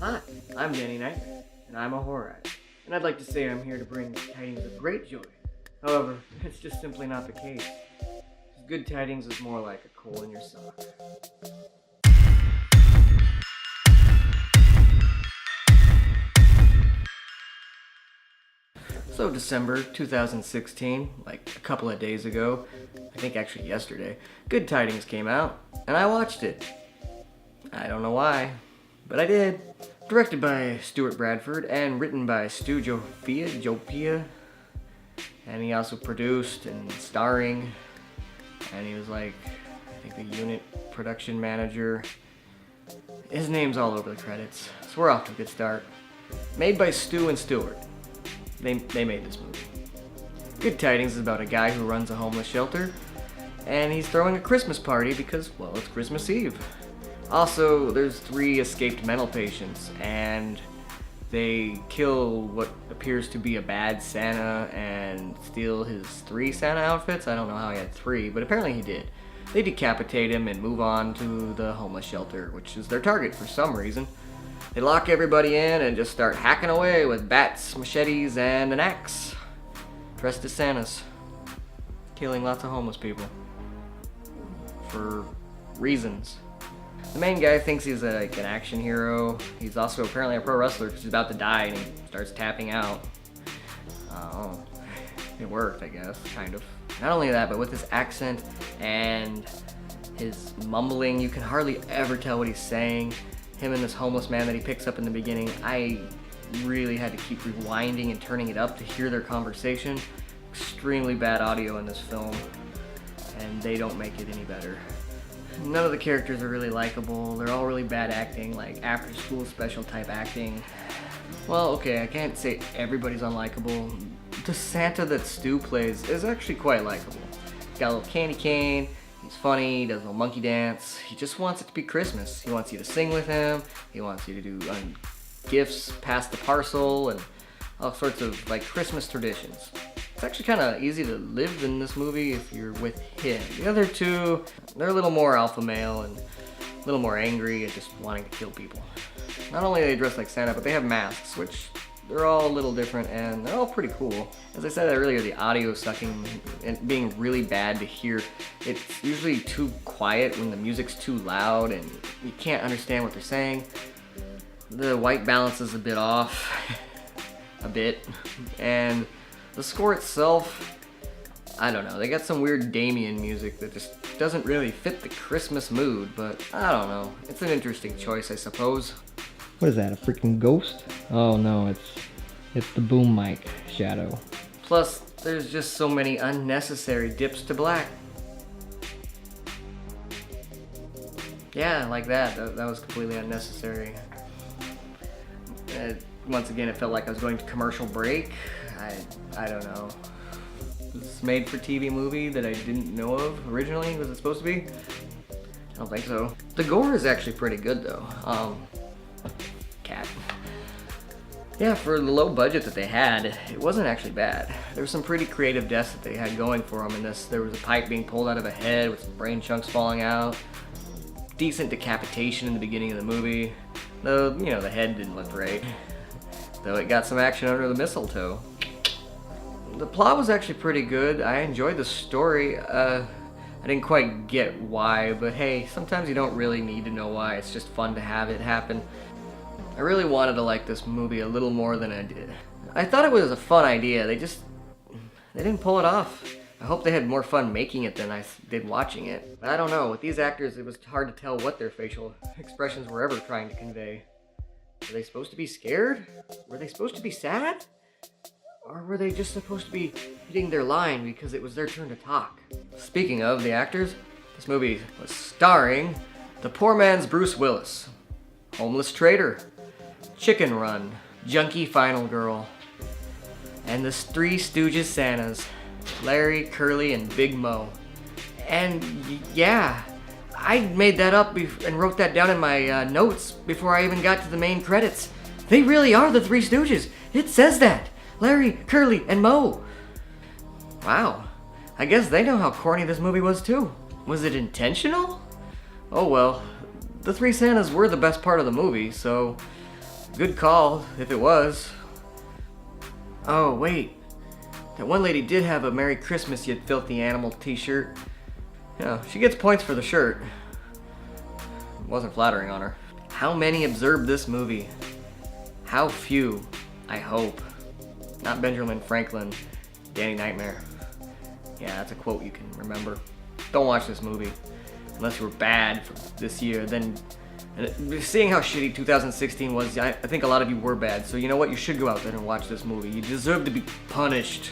Hi, I'm Danny Knightmare, and I'm a horror addict, and I'd like to say I'm here to bring tidings of great joy. However, it's just simply not the case. Good tidings is more like a coal in your sock. So December 2016, like a couple of days ago, I think actually yesterday, Good Tidings came out, and I watched it. I don't know why, but I did. Directed by Stuart Bradford and written by Stu Jopia, and he also produced and starring, and he was like, I think the unit production manager. His name's all over the credits, so we're off to a good start. Made by Stu and Stuart. They made this movie. Good Tidings is about a guy who runs a homeless shelter, and he's throwing a Christmas party because, well, it's Christmas Eve. Also, there's 3 escaped mental patients, and they kill what appears to be a bad Santa and steal his 3 Santa outfits. I don't know how he had 3, but apparently he did. They decapitate him and move on to the homeless shelter, which is their target for some reason. They lock everybody in and just start hacking away with bats, machetes, and an axe. Dressed as Santas. Killing lots of homeless people. For reasons. The main guy thinks he's like an action hero. He's also apparently a pro wrestler because he's about to die and he starts tapping out. Oh, it worked, I guess, kind of. Not only that, but with his accent and his mumbling, you can hardly ever tell what he's saying. Him and this homeless man that he picks up in the beginning, I really had to keep rewinding and turning it up to hear their conversation. Extremely bad audio in this film, and they don't make it any better. None of the characters are really likable. They're all really bad acting, like after school special type acting. Well, okay, I can't say everybody's unlikable. The Santa that Stu plays is actually quite likable. He's got a little candy cane. He's funny, he does a little monkey dance. He just wants it to be Christmas. He wants you to sing with him. He wants you to do gifts, pass the parcel, and all sorts of like Christmas traditions. It's actually kind of easy to live in this movie if you're with him. The other 2, they're a little more alpha male and a little more angry and just wanting to kill people. Not only are they dressed like Santa, but they have masks, which they're all a little different, and they're all pretty cool. As I said earlier, the audio sucking and being really bad to hear. It's usually too quiet when the music's too loud and you can't understand what they're saying. The white balance is a bit off, a bit, and the score itself, I don't know. They got some weird Damien music that just doesn't really fit the Christmas mood, but I don't know. It's an interesting choice, I suppose. What is that, a freaking ghost? Oh no, it's the boom mic shadow. Plus, there's just so many unnecessary dips to black. Yeah, like that. That was completely unnecessary. Once again, it felt like I was going to commercial break. I don't know. This made-for-TV movie that I didn't know of originally. Was it supposed to be? I don't think so. The gore is actually pretty good though. Cat. Yeah, for the low budget that they had, it wasn't actually bad. There were some pretty creative deaths that they had going for them in this. There was a pipe being pulled out of a head with some brain chunks falling out. Decent decapitation in the beginning of the movie. Though, you know, the head didn't look right. Though it got some action under the mistletoe. The plot was actually pretty good. I enjoyed the story. I didn't quite get why, but hey, sometimes you don't really need to know why. It's just fun to have it happen. I really wanted to like this movie a little more than I did. I thought it was a fun idea. They didn't pull it off. I hope they had more fun making it than I did watching it. But I don't know. With these actors, it was hard to tell what their facial expressions were ever trying to convey. Were they supposed to be scared? Were they supposed to be sad? Or were they just supposed to be hitting their line because it was their turn to talk? Speaking of the actors, this movie was starring the poor man's Bruce Willis, homeless trader, Chicken Run, junkie final girl, and the 3 Stooges Santas, Larry, Curly, and Big Mo. And yeah, I made that up and wrote that down in my notes before I even got to the main credits. They really are the 3 Stooges. It says that. Larry, Curly, and Mo. Wow. I guess they know how corny this movie was too. Was it intentional? Oh well. The 3 Santas were the best part of the movie, so Good call, if it was. Oh, wait. That one lady did have a Merry Christmas, you filthy animal t-shirt. Yeah, she gets points for the shirt. Wasn't flattering on her. How many observed this movie? How few, I hope. Not Benjamin Franklin, Danny Knightmare. Yeah, that's a quote you can remember. Don't watch this movie. Unless you were bad for this year, then... And seeing how shitty 2016 was, I think a lot of you were bad. So you know what? You should go out there and watch this movie. You deserve to be punished.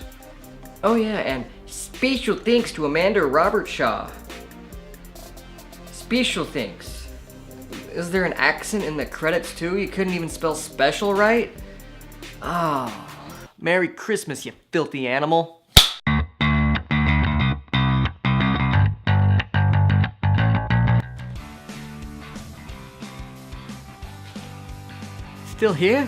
Oh yeah, and special thanks to Amanda Robert Shaw. Special thanks. Is there an accent in the credits too? You couldn't even spell special right? Oh, Merry Christmas, you filthy animal. Still here?